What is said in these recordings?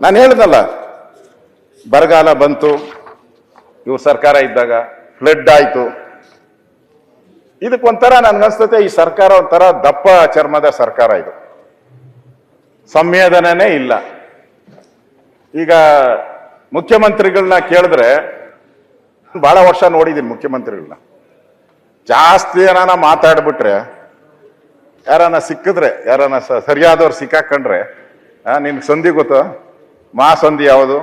ನಾನು ಹೇಳಿದ್ನಲ್ಲ, ಬರಗಾಲ ಬಂತು, ಇವ್ರ ಸರ್ಕಾರ ಇದ್ದಾಗ ಫ್ಲಡ್ ಆಯ್ತು. ಇದಕ್ಕೊಂಥರ ನನ್ಗನ್ಸ್ತತೆ ಈ ಸರ್ಕಾರ ಒಂಥರ ದಪ್ಪ ಚರ್ಮದ ಸರ್ಕಾರ ಇದು, ಸಂವೇದನೆ ಇಲ್ಲ. ಈಗ ಮುಖ್ಯಮಂತ್ರಿಗಳನ್ನ ಕೇಳಿದ್ರೆ, ಬಹಳ ವರ್ಷ ನೋಡಿದ್ದೀನಿ ಮುಖ್ಯಮಂತ್ರಿಗಳನ್ನ, ಜಾಸ್ತಿ ಏನಾನ ಮಾತಾಡ್ಬಿಟ್ರೆ, ಯಾರನ್ನ ಸಿಕ್ಕಿದ್ರೆ, ಯಾರನ್ನ ಸರಿಯಾದವ್ರು ಸಿಕ್ಕಾಕೊಂಡ್ರೆ, ನಿನ್ಗೆ ಸಂಧಿ ಗೊತ್ತು, ಸಂಧಿ ಯಾವುದು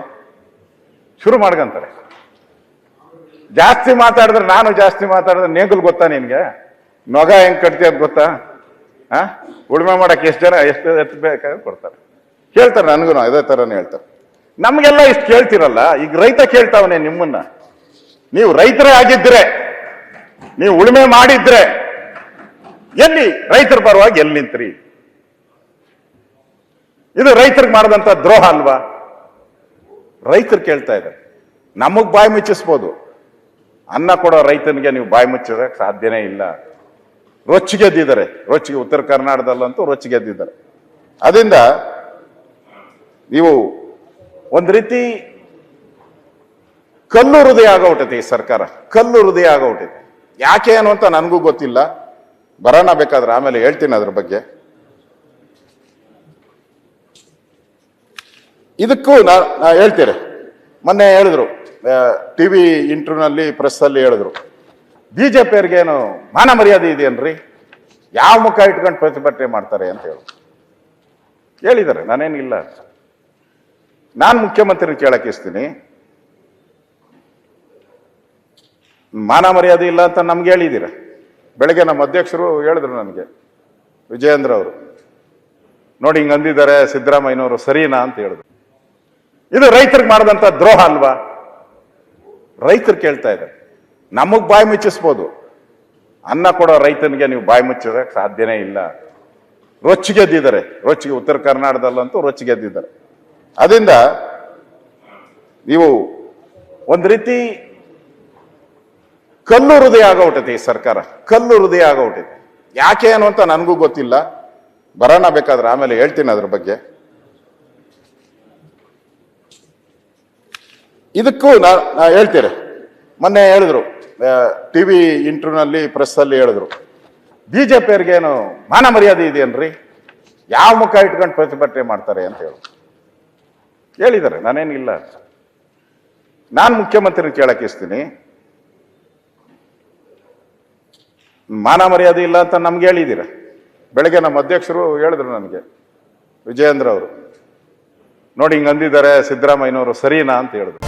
ಶುರು ಮಾಡ್ಕಂತಾರೆ. ಜಾಸ್ತಿ ಮಾತಾಡಿದ್ರೆ, ನಾನು ಜಾಸ್ತಿ ಮಾತಾಡಿದ್ರೆ ನೇಗುಲ್ ಗೊತ್ತಾ ನಿನ್ಗೆ, ನೊಗ ಹೆಂಗ್ ಕಟ್ತೀಯ ಅದು ಗೊತ್ತಾ? ಉಳುಮೆ ಮಾಡಕ್ಕೆ ಎಷ್ಟು ಎತ್ತಬೇಕಾದ್ರೆ ಕೊಡ್ತಾರೆ, ಕೇಳ್ತಾರೆ. ನನಗೂ ಅದೇ ತರನೇ ಹೇಳ್ತಾರೆ. ನಮ್ಗೆಲ್ಲ ಇಷ್ಟು ಕೇಳ್ತಿರಲ್ಲ, ಈಗ ರೈತ ಕೇಳ್ತಾವನೆ ನಿಮ್ಮನ್ನ. ನೀವು ರೈತರೇ ಆಗಿದ್ರೆ, ನೀವು ಉಳುಮೆ ಮಾಡಿದ್ರೆ, ಎಲ್ಲಿ ರೈತರ ಪರವಾಗಿ ಎಲ್ಲಿ ನಿಂತ್ರಿ? ಇದು ರೈತರಿಗೆ ಮಾಡಿದಂತ ದ್ರೋಹ ಅಲ್ವಾ? ರೈತರು ಕೇಳ್ತಾ ಇದ್ದಾರೆ. ನಮಗ್ ಬಾಯಿ ಮುಚ್ಚಿಸ್ಬೋದು, ಅನ್ನ ಕೊಡೋ ರೈತನಿಗೆ ನೀವು ಬಾಯಿ ಮುಚ್ಚೋದಕ್ಕೆ ಸಾಧ್ಯನೇ ಇಲ್ಲ. ರೊಚ್ಚಿಗೆದ್ದಿದ್ದಾರೆ, ರೊಚ್ಚಿಗೆ ಉತ್ತರ ಕರ್ನಾಟಕದಲ್ಲಂತೂ ರೊಚ್ಚಿಗೆದ್ದಿದ್ದಾರೆ. ಅದರಿಂದ ನೀವು ಒಂದ್ ರೀತಿ ಕಲ್ಲು ಹೃದಯ ಆಗೋಗ್ಬಿಟ್ಟೈತೆ ಈ ಸರ್ಕಾರ, ಕಲ್ಲು ಹೃದಯ ಆಗೋಗ್ಬಿಟ್ಟೈತೆ. ಯಾಕೆ ಏನು ಅಂತ ನನಗೂ ಗೊತ್ತಿಲ್ಲ, ಬರೋಣ ಬೇಕಾದ್ರೆ ಆಮೇಲೆ ಹೇಳ್ತೀನಿ ಅದ್ರ ಬಗ್ಗೆ. ಇದಕ್ಕೂ ನಾ ಹೇಳ್ತೀರಿ, ಮೊನ್ನೆ ಹೇಳಿದ್ರು ಟಿವಿ ಇಂಟರ್ವ್ಯೂನಲ್ಲಿ, ಪ್ರೆಸ್ ಅಲ್ಲಿ ಹೇಳಿದ್ರು, ಬಿಜೆಪಿಯವ್ರಿಗೇನು ಮಾನ ಮರ್ಯಾದೆ ಇದೆಯೇನ್ರಿ, ಯಾವ ಮುಖ ಇಟ್ಕೊಂಡು ಪ್ರತಿಭಟನೆ ಮಾಡ್ತಾರೆ ಅಂತ ಹೇಳಿದ್ದಾರೆ. ನಾನೇನಿಲ್ಲ, ನಾನು ಮುಖ್ಯಮಂತ್ರಿ ಕೇಳಕ್ಕೆ ಇಸ್ತೀನಿ, ಮಾನ ಮರ್ಯಾದೆ ಇಲ್ಲ ಅಂತ ನಮ್ಗೆ ಹೇಳಿದ್ದೀರ. ಬೆಳಗ್ಗೆ ನಮ್ಮ ಅಧ್ಯಕ್ಷರು ಹೇಳಿದ್ರು ನನಗೆ, ವಿಜಯೇಂದ್ರ ಅವರು, ನೋಡಿ ಹಿಂಗ್ ಅಂದಿದ್ದಾರೆ ಸಿದ್ದರಾಮಯ್ಯನವರು, ಸರಿನಾ ಅಂತ ಹೇಳಿದ್ರು. ಇದು ರೈತರಿಗೆ ಮಾಡಿದಂತ ದ್ರೋಹ ಅಲ್ವಾ? ರೈತರು ಕೇಳ್ತಾ ಇದ್ದಾರೆ. ನಮಗ್ ಬಾಯಿ ಮುಚ್ಚಿಸ್ಬೋದು, ಅನ್ನ ಕೊಡೋ ರೈತನಿಗೆ ನೀವು ಬಾಯಿ ಮುಚ್ಚೋದಕ್ಕೆ ಸಾಧ್ಯನೇ ಇಲ್ಲ. ರೊಚ್ಚಿಗೆದ್ದಿದ್ದಾರೆ, ರೊಚ್ಚಿಗೆ ಉತ್ತರ ಕರ್ನಾಟಕದಲ್ಲಂತೂ ರೊಚ್ಚಿಗೆದ್ದಿದ್ದಾರೆ. ಅದರಿಂದ ನೀವು ಒಂದ್ ರೀತಿ ಕಲ್ಲು ಹೃದಯ ಆಗೋಗ್ಬಿಟ್ಟೈತೆ ಈ ಸರ್ಕಾರ, ಕಲ್ಲು ಹೃದಯ ಆಗೋಗ್ಬಿಟ್ಟೈತೆ. ಯಾಕೆ ಏನು ಅಂತ ನನಗೂ ಗೊತ್ತಿಲ್ಲ, ಬರೋಣ ಬೇಕಾದ್ರೆ ಆಮೇಲೆ ಹೇಳ್ತೀನಿ ಅದ್ರ ಬಗ್ಗೆ. ಇದಕ್ಕೂ ನಾ ಹೇಳ್ತೀರಿ, ಮೊನ್ನೆ ಹೇಳಿದ್ರು ಟಿವಿ ಇಂಟರ್ವ್ಯೂನಲ್ಲಿ, ಪ್ರೆಸ್ ಅಲ್ಲಿ ಹೇಳಿದ್ರು, ಬಿಜೆಪಿಯವ್ರಿಗೇನು ಮಾನ ಮರ್ಯಾದೆ ಇದೆಯೇನ್ರಿ, ಯಾವ ಮುಖ ಇಟ್ಕೊಂಡು ಪ್ರತಿಭಟನೆ ಮಾಡ್ತಾರೆ ಅಂತ ಹೇಳಿದ್ದಾರೆ. ನಾನೇನಿಲ್ಲ, ನಾನು ಮುಖ್ಯಮಂತ್ರಿ ಕೇಳಕ್ಕೆ ಇಸ್ತೀನಿ, ಮಾನ ಮರ್ಯಾದೆ ಇಲ್ಲ ಅಂತ ನಮ್ಗೆ ಹೇಳಿದ್ದೀರ. ಬೆಳಗ್ಗೆ ನಮ್ಮ ಅಧ್ಯಕ್ಷರು ಹೇಳಿದ್ರು ನನಗೆ, ವಿಜಯೇಂದ್ರ ಅವರು, ನೋಡಿ ಹಿಂಗ್ ಅಂದಿದ್ದಾರೆ ಸಿದ್ದರಾಮಯ್ಯನವರು, ಸರಿನಾ ಅಂತ ಹೇಳಿದ್ರು.